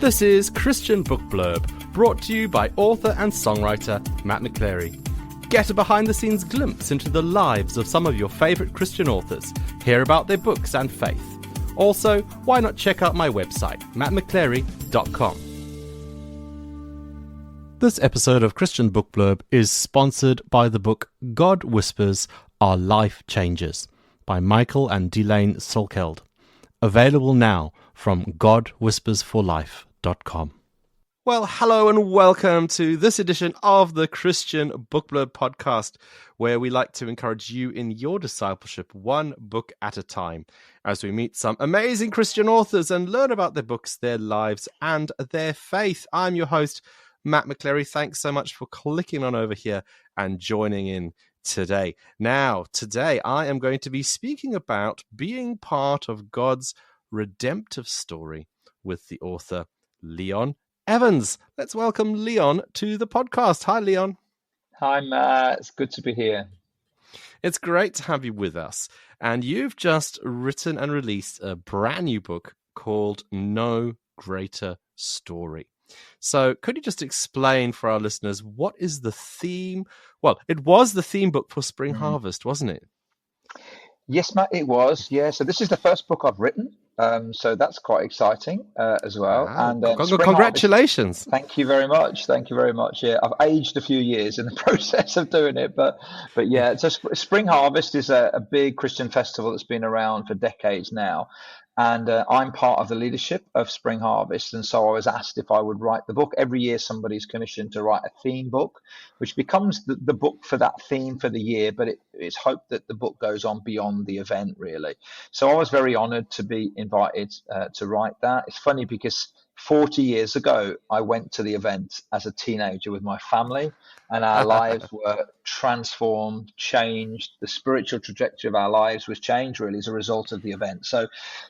This is Christian Book Blurb, brought to you by author and songwriter Matt McChlery. Get a behind-the-scenes glimpse into the lives of some of your favourite Christian authors, hear about their books and faith. Also, why not check out my website, mattmcclery.com. This episode of Christian Book Blurb is sponsored by the book God Whispers, Our Life Changes by Michael and Delane Solkeld. Available now from godwhispersforlife.com. Well, hello and welcome to this edition of the Christian Book Blurb podcast, where we like to encourage you in your discipleship one book at a time, as we meet some amazing Christian authors and learn about their books, their lives, and their faith. I'm your host, Matt McChlery. Thanks so much for clicking on over here and joining in today. Now, today I am going to be speaking about being part of God's redemptive story with the author Leon Evans. Let's welcome Leon to the podcast. Hi, Leon. Hi, Matt. It's good to be here. It's great to have you with us. And you've just written and released a brand new book called No Greater Story. So could you just explain for our listeners, what is the theme? Well, it was the theme book for Spring Harvest, wasn't it? Yes, Matt, it was. Yeah. So this is the first book I've written. So that's quite exciting as well. Wow. And Congratulations. Thank you very much. Thank you very much. Yeah, I've aged a few years in the process of doing it, but yeah. So Spring Harvest is a big Christian festival that's been around for decades now. And I'm part of the leadership of Spring Harvest. And so I was asked if I would write the book. Every year, somebody's commissioned to write a theme book, which becomes the book for that theme for the year. But it's hoped that the book goes on beyond the event, really. So I was very honored to be invited to write that. It's funny because 40 years ago, I went to the event as a teenager with my family, and our lives were transformed, changed. The spiritual trajectory of our lives was changed really as a result of the event. So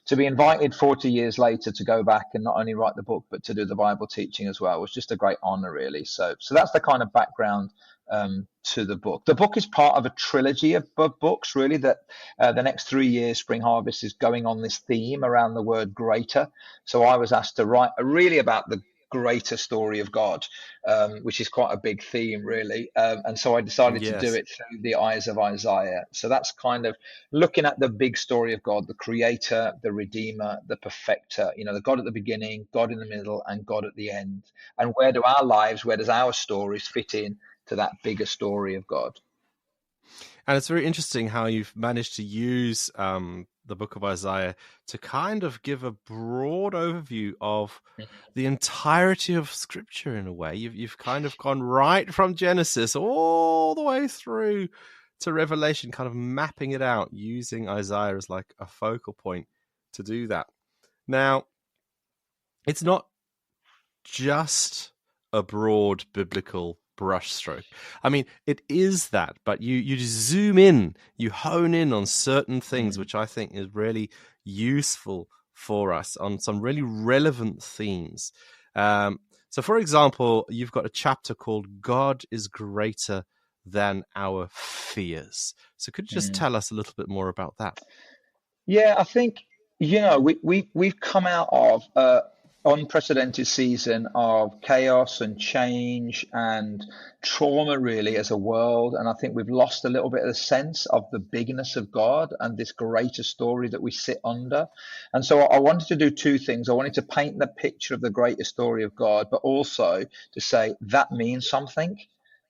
to be invited 40 years later to go back and not only write the book, but to do the Bible teaching as well was just a great honor, really. So that's the kind of background to the book. The book is part of a trilogy of books, really, that the next 3 years, Spring Harvest is going on this theme around the word greater. So I was asked to write really about the greater story of God, which is quite a big theme, really. And so I decided to do it through the eyes of Isaiah. So that's kind of looking at the big story of God, the creator, the redeemer, the perfecter, the God at the beginning, God in the middle, and God at the end. And where do our lives, where does our stories fit in to that bigger story of God? And it's very interesting how you've managed to use the book of Isaiah to kind of give a broad overview of the entirety of Scripture in a way. You've kind of gone right from Genesis all the way through to Revelation, kind of mapping it out, using Isaiah as like a focal point to do that. Now, it's not just a broad biblical brushstroke. I mean, it is that, but you zoom in, you hone in on certain things, which I think is really useful for us on some really relevant themes. So, for example, you've got a chapter called "God is Greater Than Our Fears." So, could you just tell us a little bit more about that? Yeah, I think we've come out of unprecedented season of chaos and change and trauma, really, as a world. And I think we've lost a little bit of the sense of the bigness of God and this greater story that we sit under. And so I wanted to do two things. I wanted to paint the picture of the greater story of God, but also to say that means something.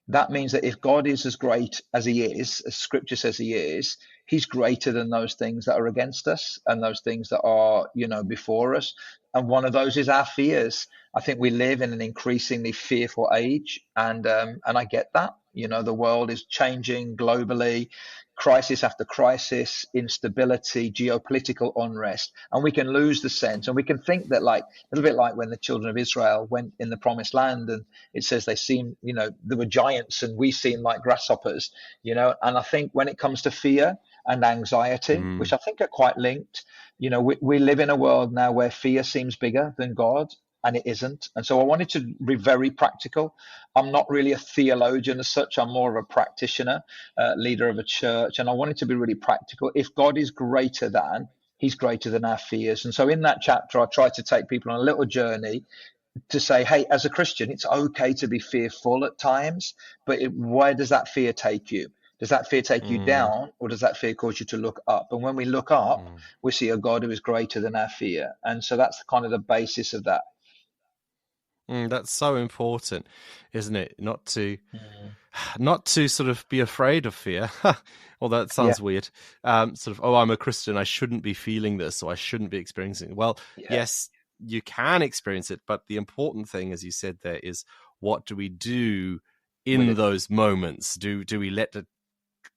That means that if God is as great as he is, as Scripture says he is, he's greater than those things that are against us and those things that are, before us. And one of those is our fears. I think we live in an increasingly fearful age, and I get that. The world is changing globally, crisis after crisis, instability, geopolitical unrest, and we can lose the sense, and we can think that, like a little bit like when the children of Israel went in the promised land, and it says they seemed, there were giants, and we seemed like grasshoppers, And I think when it comes to fear and anxiety, which I think are quite linked, we live in a world now where fear seems bigger than God. And it isn't. And so I wanted to be very practical. I'm not really a theologian as such. I'm more of a practitioner, leader of a church. And I wanted to be really practical. If God is greater than, he's greater than our fears. And so in that chapter, I try to take people on a little journey to say, hey, as a Christian, it's okay to be fearful at times, but where does that fear take you? Does that fear take you Mm, down, or does that fear cause you to look up? And when we look up, mm, we see a God who is greater than our fear. And so that's kind of the basis of that. that's so important, isn't it? Mm. Not to sort of be afraid of fear. Well, that Yeah, sounds weird. Sort of, oh, I'm a Christian, I shouldn't be feeling this, or I shouldn't be experiencing it. Well, yeah, yes, you can experience it, but the important thing, as you said there, is what do we do with in it. those moments? Do we let it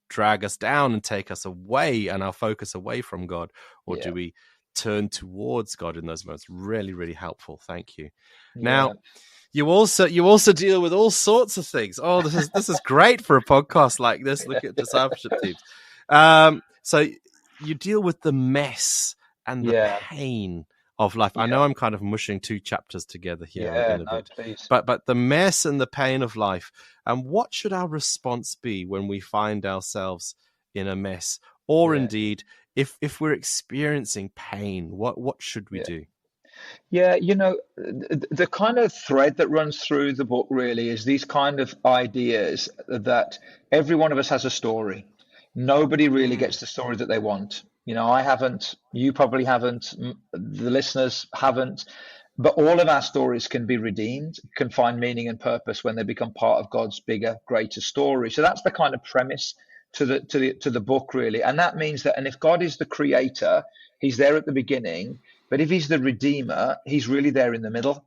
drag us down and take us away and our focus away from God, or Yeah, do we turn towards God in those moments? Really, really helpful. Thank you. yeah, Now, you also deal with all sorts of things. Oh, this is great for a podcast like this. Look at discipleship teams. So you deal with the mess and the yeah, pain of life. I know yeah, I'm kind of mushing two chapters together here yeah. in a No, bit, please. but the mess and the pain of life. And what should our response be when we find ourselves in a mess, or Yeah, indeed if we're experiencing pain? What should we yeah. do? Yeah, the kind of thread that runs through the book really is these kind of ideas that every one of us has a story. Nobody really Mm, gets the story that they want. I haven't, you probably haven't, the listeners haven't, but all of our stories can be redeemed, can find meaning and purpose when they become part of God's bigger, greater story. So that's the kind of premise to the book really. And that means that, and if God is the creator, he's there at the beginning, but if he's the redeemer, he's really there in the middle.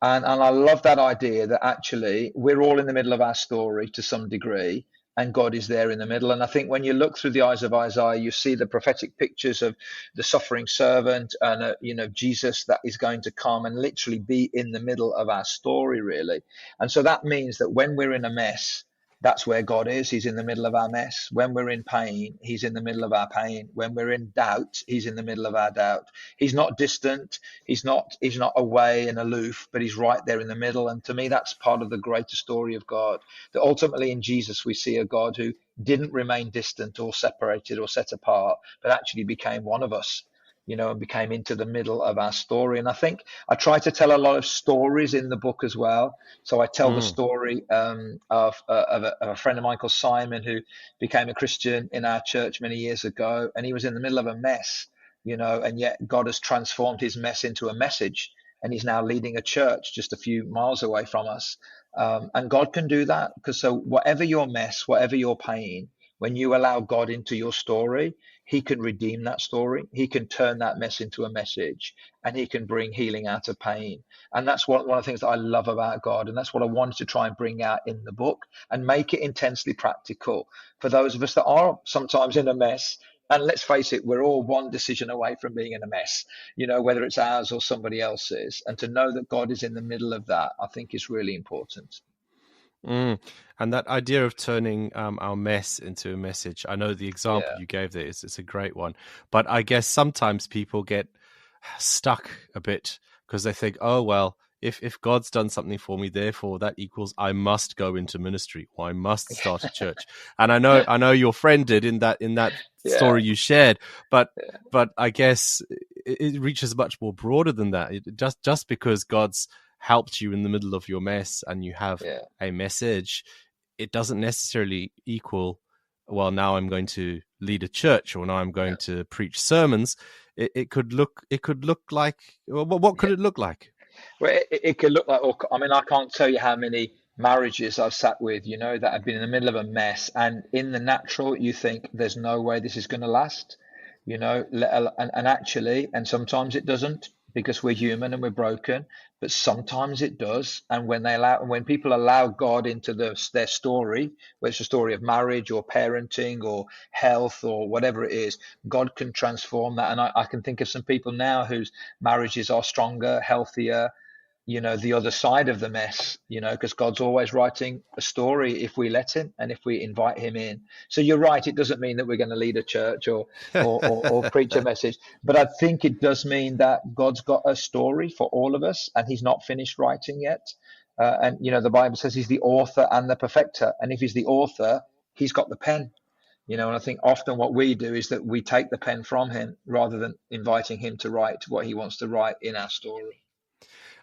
And I love that idea that actually we're all in the middle of our story to some degree, and God is there in the middle. And I think when you look through the eyes of Isaiah, you see the prophetic pictures of the suffering servant and Jesus that is going to come and literally be in the middle of our story, really. And so that means that when we're in a mess, that's where God is. He's in the middle of our mess. When we're in pain, he's in the middle of our pain. When we're in doubt, he's in the middle of our doubt. He's not distant. He's not away and aloof, but he's right there in the middle. And to me, that's part of the greater story of God. That ultimately in Jesus we see a God who didn't remain distant or separated or set apart, but actually became one of us, and became into the middle of our story. And I think I try to tell a lot of stories in the book as well. So I tell the mm, story of a friend of mine called Simon who became a Christian in our church many years ago, and he was in the middle of a mess, and yet God has transformed his mess into a message, and he's now leading a church just a few miles away from us. And God can do that because so whatever your mess, whatever your pain, when you allow God into your story, he can redeem that story. He can turn that mess into a message, and he can bring healing out of pain. And that's one of the things that I love about God. And that's what I wanted to try and bring out in the book and make it intensely practical for those of us that are sometimes in a mess. And let's face it, we're all one decision away from being in a mess, whether it's ours or somebody else's. And to know that God is in the middle of that, I think is really important. mm. And that idea of turning our mess into a message, I know the example Yeah. you gave there is it's a great one, but I guess sometimes people get stuck a bit because they think, oh well, if God's done something for me, therefore that equals I must go into ministry or I must start a church. And I know your friend did in that Yeah. story you shared, but I guess it reaches much more broader than that. Just because God's helped you in the middle of your mess and you have Yeah. a message, it doesn't necessarily equal, well, now I'm going to lead a church or now I'm Yeah. going to preach sermons. It could look like, well, what could Yeah. it look like? Well, it could look like, I mean, I can't tell you how many marriages I've sat with, that have been in the middle of a mess. And in the natural, you think there's no way this is going to last, and actually, and sometimes it doesn't because we're human and we're broken, but sometimes it does. And when people allow God into their story, whether it's a story of marriage or parenting or health or whatever it is, God can transform that. And I can think of some people now whose marriages are stronger, healthier, the other side of the mess, because God's always writing a story if we let him and if we invite him in. So you're right, it doesn't mean that we're going to lead a church or preach a message, but I think it does mean that God's got a story for all of us and he's not finished writing yet. And the Bible says he's the author and the perfecter. And if he's the author, he's got the pen. And I think often what we do is that we take the pen from him rather than inviting him to write what he wants to write in our story.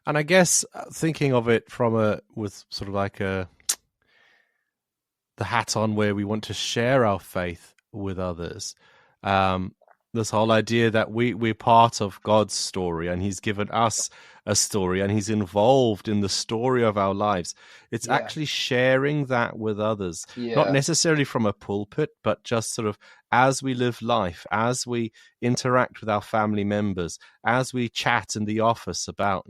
And I guess thinking of it from with sort of like the hat on where we want to share our faith with others. Um, this whole idea that we're part of God's story and he's given us a story and he's involved in the story of our lives. It's Yeah, actually sharing that with others, not yeah, necessarily from a pulpit, but just sort of as we live life, as we interact with our family members, as we chat in the office about,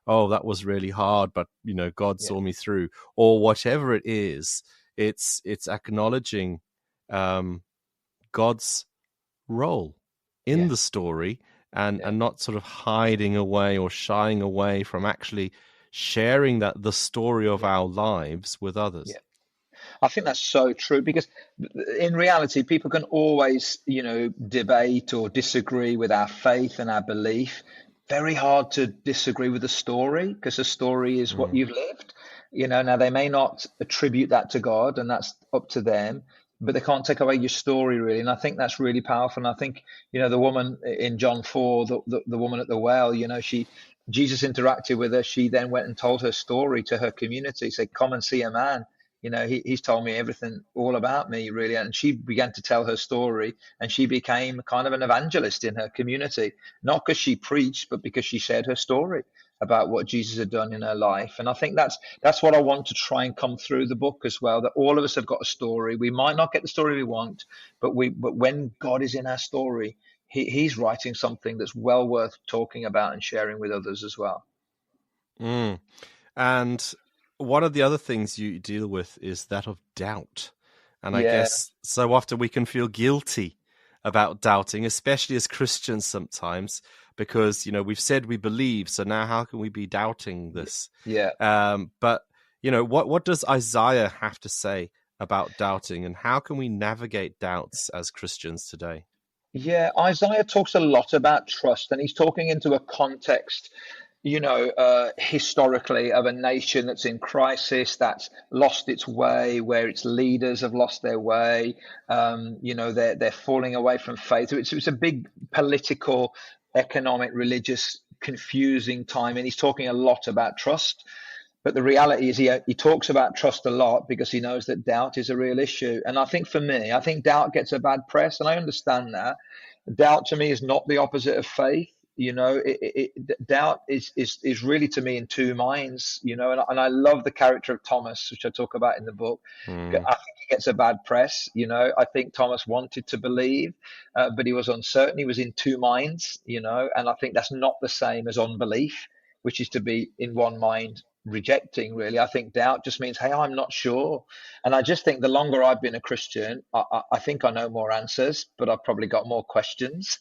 oh, that was really hard, but, God yeah, saw me through, or whatever it is. It's acknowledging God's role in yeah, the story, and yeah, and not sort of hiding away or shying away from actually sharing that the story of yeah, our lives with yeah. others. I think that's so true because in reality, people can always, debate or disagree with our faith and our belief. Very hard to disagree with the story because the story is what Mm. you've lived. Now they may not attribute that to God and that's up to them, but they can't take away your story really. And I think that's really powerful. And I think, the woman in John 4, the woman at the well, Jesus interacted with her. She then went and told her story to her community, said, come and see a man. He's told me everything all about me really, and she began to tell her story, and she became kind of an evangelist in her community, not because she preached but because she shared her story about what Jesus had done in her life. And I think that's what I want to try and come through the book as well, that all of us have got a story. We might not get the story we want, but when God is in our story, he's writing something that's well worth talking about and sharing with others as well. Mm. And one of the other things you deal with is that of doubt. And I Yeah, guess so often we can feel guilty about doubting, especially as Christians sometimes, because, we've said we believe. So now how can we be doubting this? yeah. But, what does Isaiah have to say about doubting, and how can we navigate doubts as Christians today? Yeah, Isaiah talks a lot about trust, and he's talking into a context, historically of a nation that's in crisis, that's lost its way, where its leaders have lost their way. They're falling away from faith. It's a big political, economic, religious, confusing time, and he's talking a lot about trust. But the reality is, he talks about trust a lot because he knows that doubt is a real issue. And I think for me, I think doubt gets a bad press, and I understand that. Doubt to me is not the opposite of faith. Doubt is really to me in two minds. And I love the character of Thomas, which I talk about in the book. I Mm, think he gets a bad press. I think Thomas wanted to believe, but he was uncertain. He was in two minds. And I think that's not the same as unbelief, which is to be in one mind rejecting really. I think doubt just means, hey, I'm not sure. And I just think the longer I've been a Christian, I think I know more answers, but I've probably got more questions.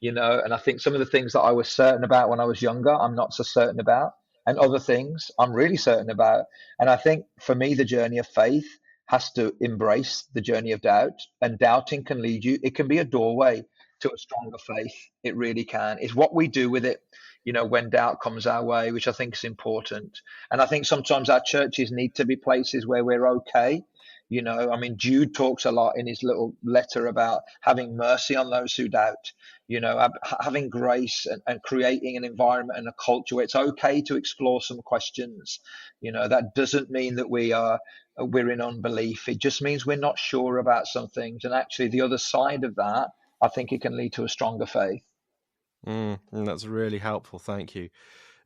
And I think some of the things that I was certain about when I was younger, I'm not so certain about, and other things I'm really certain about. And I think for me, the journey of faith has to embrace the journey of doubt, and doubting can lead you, it can be a doorway to a stronger faith. It really can. It's what we do with it, when doubt comes our way, which I think is important. And I think sometimes our churches need to be places where we're okay. I mean, Jude talks a lot in his little letter about having mercy on those who doubt, having grace, and creating an environment and a culture where it's okay to explore some questions. That doesn't mean that we're in unbelief. It just means we're not sure about some things. And actually, the other side of that, I think it can lead to a stronger faith. and that's really helpful. Thank you.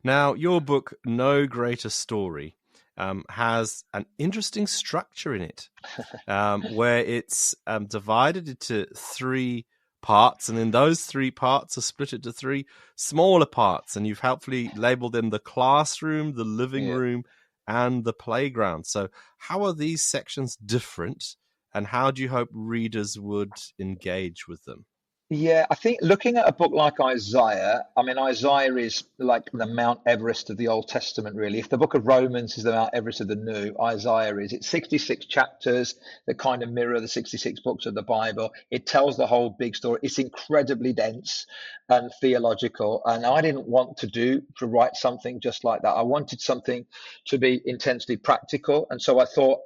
Now, your book, No Greater Story, has an interesting structure in it, where it's divided into three parts, and then those three parts are split into three smaller parts, and you've helpfully labeled them the classroom, the living Yeah. room, and the playground. So how are these sections different, and how do you hope readers would engage with them? Yeah, I think looking at a book like Isaiah, I mean, Isaiah is like the Mount Everest of the Old Testament, really. If the book of Romans is the Mount Everest of the New, Isaiah is. It's 66 chapters that kind of mirror the 66 books of the Bible. It tells the whole big story. It's incredibly dense and theological. And I didn't want to write something just like that. I wanted something to be intensely practical. And so I thought,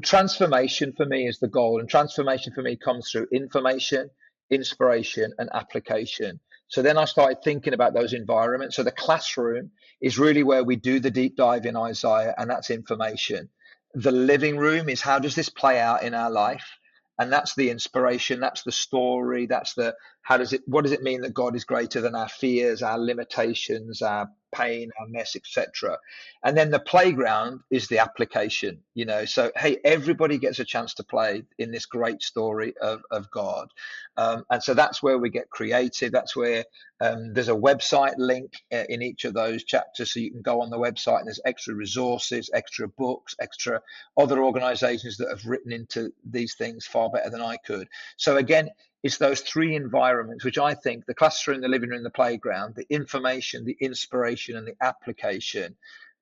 Transformation for me is the goal, and transformation for me comes through information, inspiration, and application. So then I started thinking about those environments. So the classroom is really where we do the deep dive in Isaiah, and that's information. The living room is how does this play out in our life? And that's the inspiration, that's the story, that's the what does it mean that God is greater than our fears, our limitations, our pain, our mess, etc. And then the playground is the application, so hey, everybody gets a chance to play in this great story of God. And so that's where we get creative. That's where there's a website link in each of those chapters, so you can go on the website and there's extra resources, extra books, extra other organizations that have written into these things far better than I could. So again, it's those three environments, which I think the classroom, the living room, the playground, the information, the inspiration, and the application.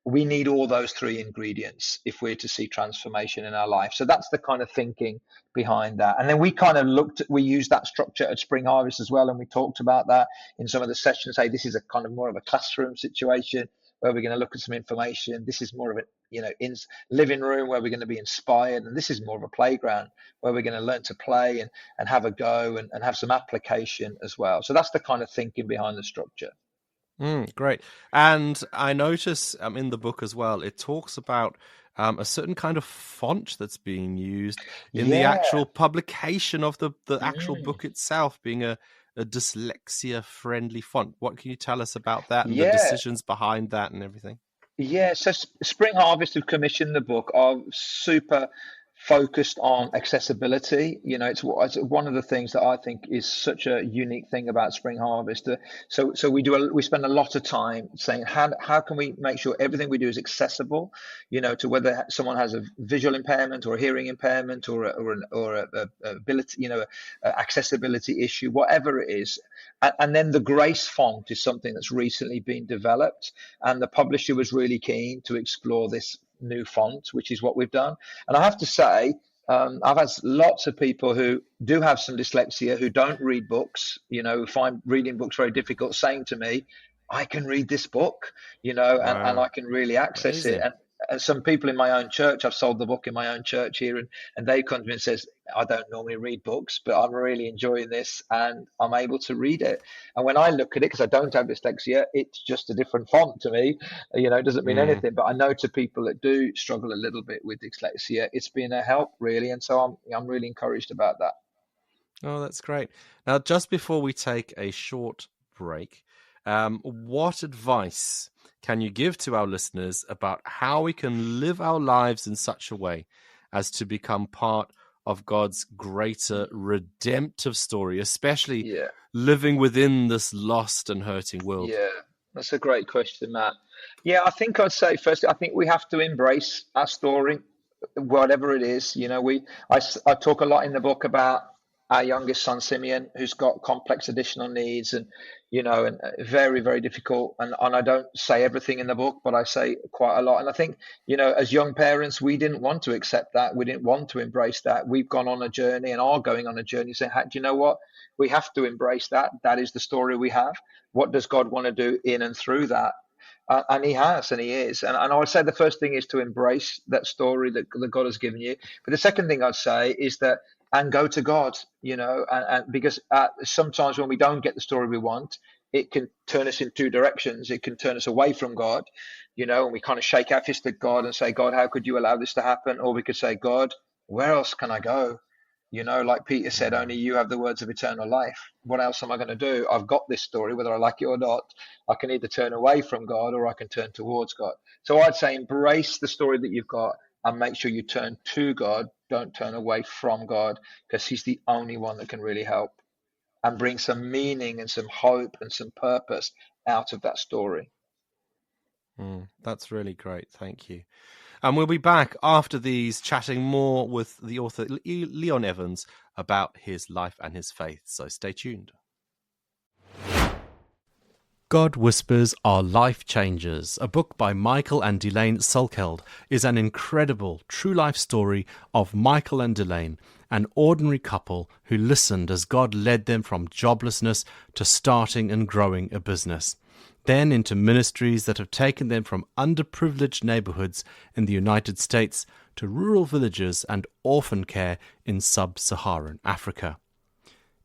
We need all those three ingredients if we're to see transformation in our life. So that's the kind of thinking behind that. And then we used that structure at Spring Harvest as well. And we talked about that in some of the sessions. Hey, this is a kind of more of a classroom situation where we're going to look at some information. This is more of in living room where we're going to be inspired. And this is more of a playground where we're going to learn to play and have a go and have some application as well. So that's the kind of thinking behind the structure. Great. And I notice in the book as well, it talks about a certain kind of font that's being used in the actual publication of the actual book itself, being a dyslexia-friendly font. What can you tell us about that and the decisions behind that and everything? Yeah, so Spring Harvest have commissioned the book are super focused on accessibility. It's one of the things that I think is such a unique thing about Spring Harvest. So we spend a lot of time saying how can we make sure everything we do is accessible, to whether someone has a visual impairment or a hearing impairment or a ability, accessibility issue, whatever it is. And then the Grace font is something that's recently been developed, and the publisher was really keen to explore this new font, which is what we've done. And I have to say, I've had lots of people who do have some dyslexia, who don't read books, who find reading books very difficult, saying to me, I can read this book, wow. and I can really access it. And some people in my own church, I've sold the book in my own church here, and they come to me and says, I don't normally read books, but I'm really enjoying this and I'm able to read it. And when I look at it, because I don't have dyslexia, it's just a different font to me. It doesn't mean anything, but I know to people that do struggle a little bit with dyslexia, it's been a help really. And so I'm really encouraged about that. Oh, that's great. Now, just before we take a short break, what advice can you give to our listeners about how we can live our lives in such a way as to become part of God's greater redemptive story, especially living within this lost and hurting world? Yeah, that's a great question, Matt. Yeah, I think I'd say first, I think we have to embrace our story, whatever it is. I talk a lot in the book about our youngest son, Simeon, who's got complex additional needs and very, very difficult. And I don't say everything in the book, but I say quite a lot. And I think, as young parents, we didn't want to accept that. We didn't want to embrace that. We've gone on a journey and are going on a journey saying, do you know what? We have to embrace that. That is the story we have. What does God want to do in and through that? And he has, and he is. And I would say the first thing is to embrace that story that God has given you. But the second thing I'd say is that, and go to God, and because sometimes when we don't get the story we want, it can turn us in two directions. It can turn us away from God, and we kind of shake our fist at God and say, God, how could you allow this to happen? Or we could say, God, where else can I go? Like Peter said, only you have the words of eternal life. What else am I going to do? I've got this story, whether I like it or not. I can either turn away from God or I can turn towards God. So I'd say embrace the story that you've got and make sure you turn to God. Don't turn away from God, because he's the only one that can really help and bring some meaning and some hope and some purpose out of that story. That's really great. Thank you. And we'll be back after these chatting more with the author Leon Evans about his life and his faith. So stay tuned. God Whispers Are Life Changers, a book by Michael and Delaine Sulkeld, is an incredible true life story of Michael and Delaine, an ordinary couple who listened as God led them from joblessness to starting and growing a business. then into ministries that have taken them from underprivileged neighborhoods in the United States to rural villages and orphan care in sub-Saharan Africa.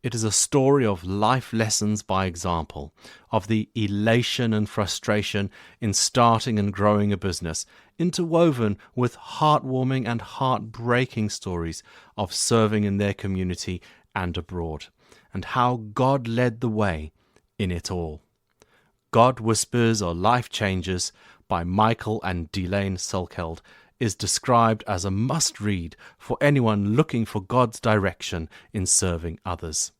It is a story of life lessons by example, of the elation and frustration in starting and growing a business, interwoven with heartwarming and heartbreaking stories of serving in their community and abroad, and how God led the way in it all. God Whispers or Life Changes by Michael and Delane Sulkeld is described as a must-read for anyone looking for God's direction in serving others.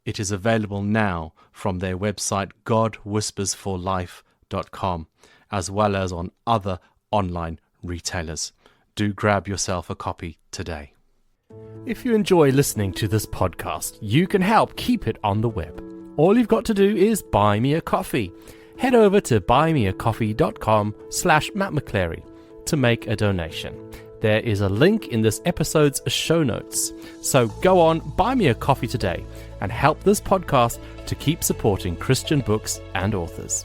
It is available now from their website godwhispersforlife.com, as well as on other online retailers. Do grab yourself a copy today. If you enjoy listening to this podcast, you can help keep it on the web. All you've got to do is buy me a coffee. Head over to buymeacoffee.com/Matt McChlery to make a donation. There is a link in this episode's show notes. So go on, buy me a coffee today and help this podcast to keep supporting Christian books and authors.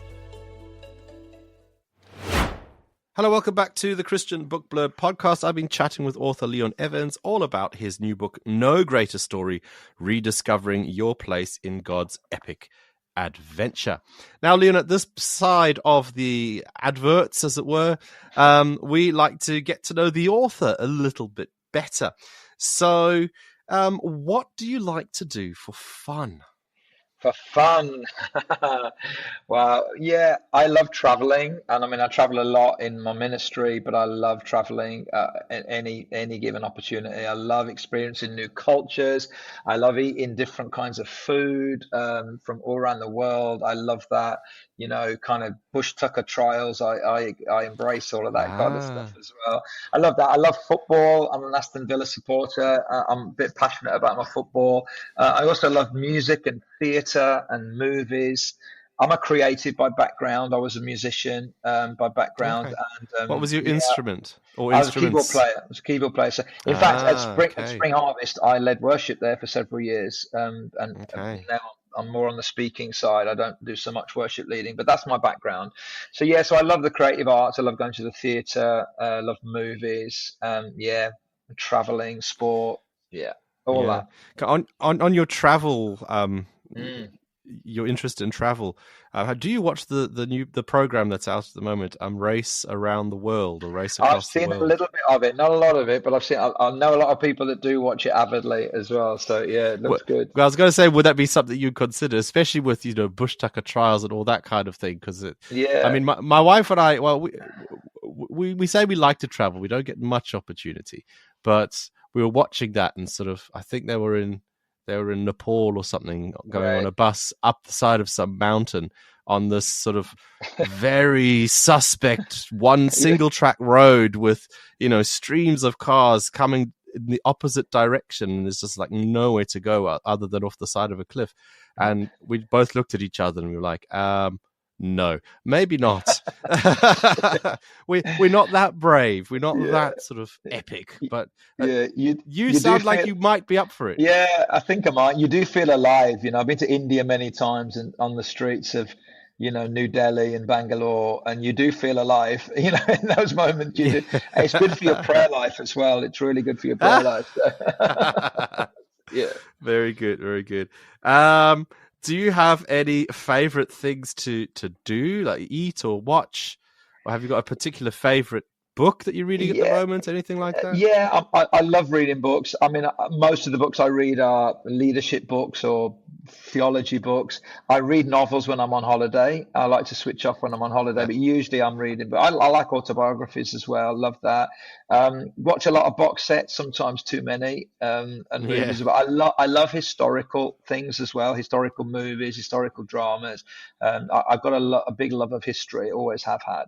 Hello, welcome back to the Christian Book Blurb podcast. I've been chatting with author Leon Evans all about his new book, No Greater Story, Rediscovering Your Place in God's Epic Adventure. Now, Leon, at this side of the adverts, as it were, we like to get to know the author a little bit better. So, what do you like to do for fun? For fun. Well, yeah, I love traveling, and I mean, I travel a lot in my ministry, but I love traveling at any given opportunity. I love experiencing new cultures. I love eating different kinds of food from all around the world. I love that, kind of bush tucker trials. I embrace all of that kind of stuff as well. I love that. I love football. I'm an Aston Villa supporter. I'm a bit passionate about my football. I also love music and theatre and movies. I'm a creative by background. I was a musician by background. Okay. And what was your instrument or I was a instruments? keyboard player. So, in fact, at okay. Spring Harvest, I led worship there for several years. And Okay. now I'm more on the speaking side. I don't do so much worship leading, but that's my background. So yeah, so I love the creative arts. I love going to the theatre. I love movies. Traveling, sport. Yeah, all that. On your travel, Mm. your interest in travel, do you watch the program that's out at the moment, Race Around the World or Race Across the World? I've seen a little bit of it, not a lot of it, but I know a lot of people that do watch it avidly as well. So yeah, it looks good. Well, I was going to say, would that be something you'd consider, especially with bush tucker trials and all that kind of thing? Because I mean, my wife and I, well, we say we like to travel, we don't get much opportunity, but we were watching that and sort of, I think they were in Nepal or something, going on a bus up the side of some mountain on this sort of very suspect one single track road with, streams of cars coming in the opposite direction. And there's just like nowhere to go other than off the side of a cliff. And we both looked at each other and we were like, no, maybe not. We're not that brave. We're not that sort of epic. But you sound like you might be up for it. Yeah, I think I might. You do feel alive. I've been to India many times and on the streets of, New Delhi and Bangalore, and you do feel alive. In those moments, you do. It's good for your prayer life as well. It's really good for your prayer life. Yeah. Very good. Very good. Do you have any favorite things to do, like eat or watch? Or have you got a particular favorite book that you're reading at the moment? Anything like that? Yeah, I love reading books. I mean, most of the books I read are leadership books or theology books. I read novels when I'm on holiday. I like to switch off when I'm on holiday, but usually I'm reading. But I like autobiographies as well. Love that. Watch a lot of box sets, sometimes too many, and movies. But I love historical things as well, historical movies, historical dramas. I've got a big love of history, always have had.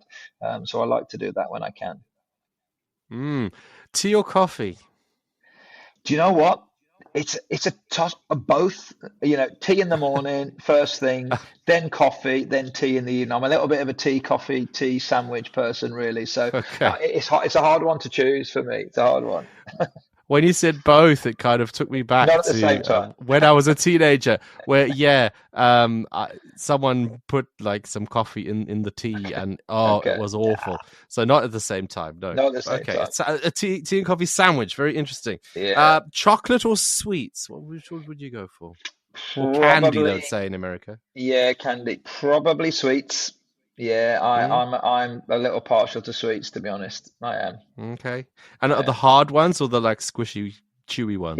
So I like to do that when I can. Tea or coffee? Do you know what? It's a toss of both. Tea in the morning, first thing, then coffee, then tea in the evening. I'm a little bit of a tea sandwich person, really. So it's a hard one to choose for me. It's a hard one. when you said both, it kind of took me back Not at the to same time. when I was a teenager, where someone put like some coffee in the tea, and it Okay. was awful. So not at the same time, no. Not at the same Okay, time. it's a tea and coffee sandwich. Very interesting. Yeah. Chocolate or sweets? Which one would you go for? Or candy, Probably. they'd say in America. Yeah, candy. Probably sweets. Yeah, Mm, I'm a little partial to sweets, to be honest. I am. okay. And are I the am. hard ones or the like squishy, chewy ones?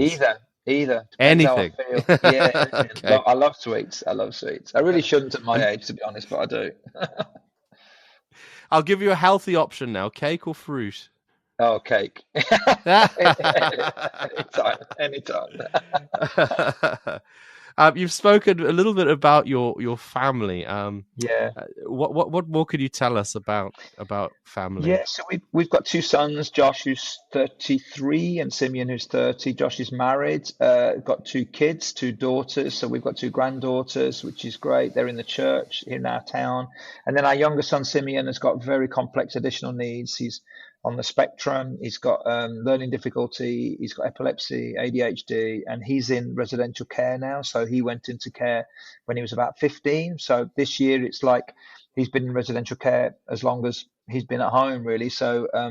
Either. Depends how I Anything. feel. Yeah, anything. Okay. I love sweets. I love sweets. I really shouldn't at my And age, to be honest, but I do. I'll give you a healthy option now: cake or fruit. Oh, cake. Anytime, anytime. You've spoken a little bit about your family. Yeah. What more could you tell us about family? Yeah, so we've got two sons, Josh who's 33 and Simeon who's 30. Josh is married, got two kids, two daughters, so we've got two granddaughters, which is great. They're in the church in our town. And then our younger son Simeon has got very complex additional needs. He's on the spectrum, he's got learning difficulty, he's got epilepsy, ADHD, and he's in residential care now. So he went into care when he was about 15. So this year it's like he's been in residential care as long as he's been at home, really. So yeah,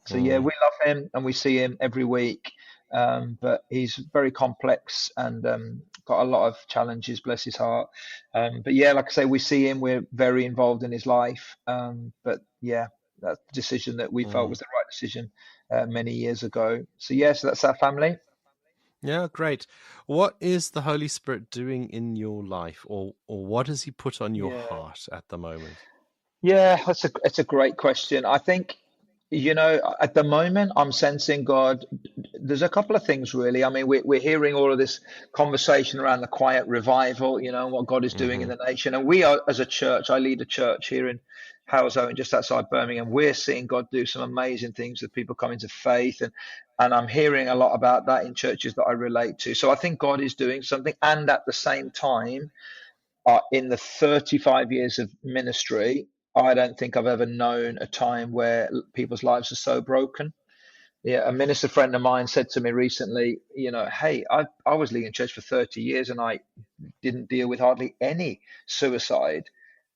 Mm, we love him and we see him every week. But he's very complex and got a lot of challenges, bless his heart. But yeah, like I say, we see him. We're very involved in his life. But yeah, that's a decision that we felt mm. was the right decision many years ago. So yeah, so that's our family. Yeah, great. What is the Holy Spirit doing in your life, or what has He put on your Yeah. heart at the moment? Yeah, it's a great question. I think, at the moment, I'm sensing God. There's a couple of things really. I mean, we're hearing all of this conversation around the quiet revival, and what God is doing in Hmm. the nation. And we are, as a church, I lead a church here in Halesowen, just outside Birmingham. We're seeing God do some amazing things with people coming to faith, and I'm hearing a lot about that in churches that I relate to. So I think God is doing something, and at the same time in the 35 years of ministry, I don't think I've ever known a time where people's lives are so broken. Yeah, a minister friend of mine said to me recently, hey, I was leading church for 30 years and I didn't deal with hardly any suicide.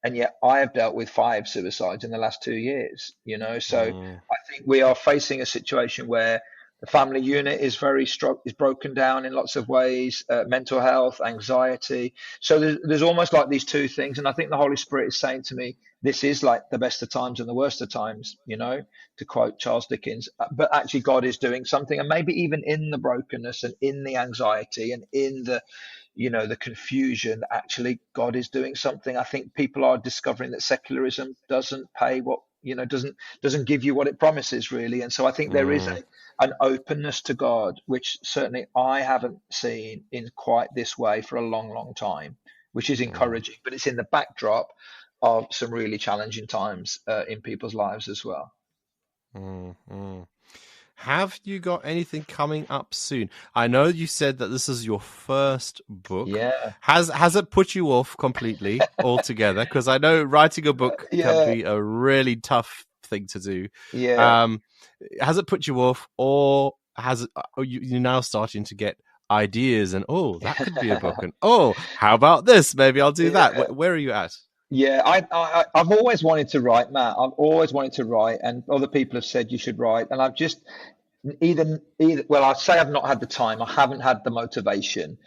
And yet I have dealt with 5 suicides in the last 2 years, So Mm, I think we are facing a situation where the family unit is is broken down in lots of ways, mental health, anxiety. So there's almost like these two things. And I think the Holy Spirit is saying to me, this is like the best of times and the worst of times, to quote Charles Dickens. But actually, God is doing something. And maybe even in the brokenness and in the anxiety and in the confusion, actually God is doing something. I think people are discovering that secularism doesn't pay what doesn't give you what it promises, really. And so I think there is mm, an openness to God which certainly I haven't seen in quite this way for a long time, which is mm, encouraging, but it's in the backdrop of some really challenging times in people's lives as well. mm. Have you got anything coming up soon? I know you said that this is your first book. Yeah. Has it put you off completely altogether? Because I know writing a book can Yeah. be a really tough thing to do. Yeah. Um, has it put you off, or has it, are you now starting to get ideas and that could be a book, and how about this? Maybe I'll do that. Yeah. Where are you at? Yeah, I've always wanted to write, Matt. I've always wanted to write, and other people have said you should write, and I've just either well, I'd say I've not had the time. I haven't had the motivation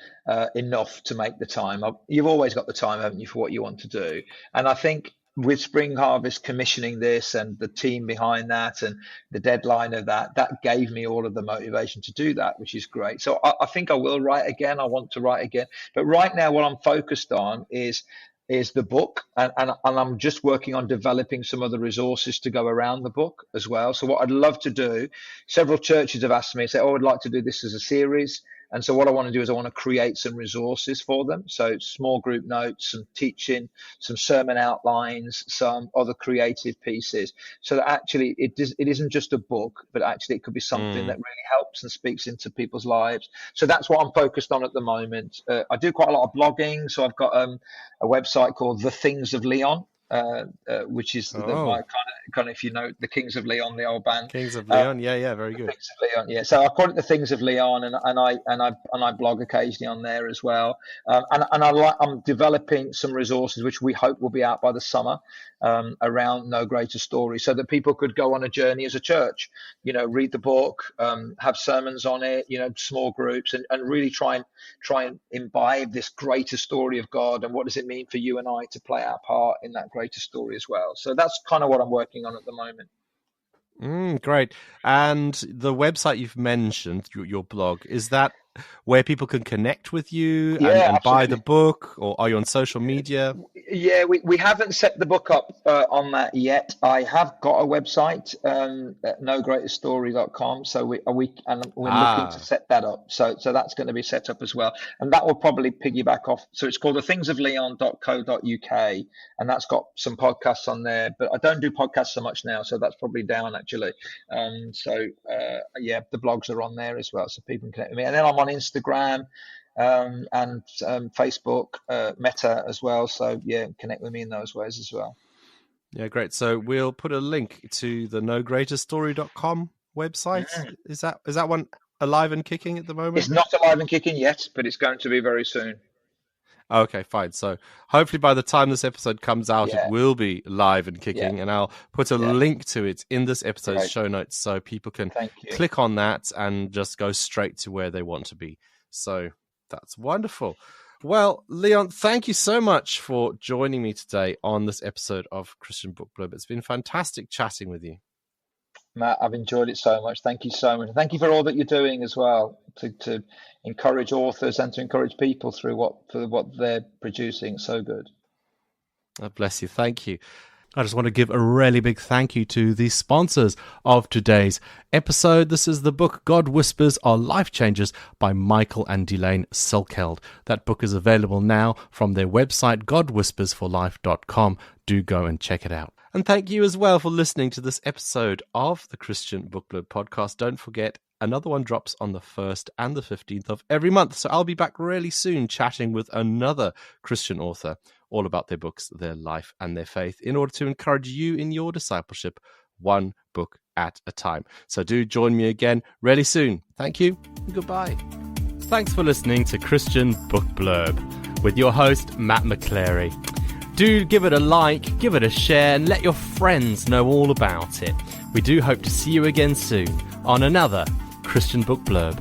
enough to make the time. You've always got the time, haven't you, for what you want to do? And I think with Spring Harvest commissioning this and the team behind that and the deadline of that gave me all of the motivation to do that, which is great. So I think I will write again. I want to write again, but right now what I'm focused on is the book, and I'm just working on developing some other resources to go around the book as well. So what I'd love to do, several churches have asked me, say, oh, I'd like to do this as a series. And so what I want to do is I want to create some resources for them. So small group notes, some teaching, some sermon outlines, some other creative pieces. So that actually it isn't just a book, but actually it could be something that Mm. really helps and speaks into people's lives. So that's what I'm focused on at the moment. I do quite a lot of blogging. So I've got a website called The Things of Leon, which is my kind Oh. of kind of, if you know the Kings of Leon, the old band. Kings of Leon, yeah, very The good. Things of Leon, yeah. So I call it the Things of Leon, and I blog occasionally on there as well. I'm developing some resources which we hope will be out by the summer, around No Greater Story, so that people could go on a journey as a church. Read the book, have sermons on it. Small groups, and really try and imbibe this greater story of God, and what does it mean for you and I to play our part in that greater story as well. So that's kind of what I'm working on at the moment. Great. And the website you've mentioned, your blog, is that where people can connect with you and buy the book, or are you on social media? Yeah, we haven't set the book up on that yet. I have got a website, at nogreaterstory.com. So we're looking to set that up. So that's going to be set up as well, and that will probably piggyback off. So it's called thethingsofleon.co.uk, and that's got some podcasts on there. But I don't do podcasts so much now, so that's probably down actually. The blogs are on there as well, so people can connect with me. And then I'm on Instagram, and Facebook, Meta as well. So yeah, connect with me in those ways as well. Yeah, great. So we'll put a link to the nogreaterstory.com website. Is that one alive and kicking at the moment? It's not alive and kicking yet, but it's going to be very soon. Okay, fine. So hopefully by the time this episode comes out, it will be live and kicking, and I'll put a link to it in this episode's show notes so people can click on that and just go straight to where they want to be. So that's wonderful. Well, Leon, thank you so much for joining me today on this episode of Christian Book Blurb. It's been fantastic chatting with you. Matt, I've enjoyed it so much. Thank you so much. Thank you for all that you're doing as well to encourage authors and to encourage people through what they're producing. So good. God bless you. Thank you. I just want to give a really big thank you to the sponsors of today's episode. This is the book God Whispers Are Life Changers by Michael and Delane Silkeld. That book is available now from their website, godwhispersforlife.com. Do go and check it out. And thank you as well for listening to this episode of the Christian Book Blurb podcast. Don't forget, another one drops on the 1st and the 15th of every month. So I'll be back really soon chatting with another Christian author all about their books, their life, and their faith in order to encourage you in your discipleship, one book at a time. So do join me again really soon. Thank you and goodbye. Thanks for listening to Christian Book Blurb with your host, Matt McChlery. Do give it a like, give it a share, and let your friends know all about it. We do hope to see you again soon on another Christian Book Blurb.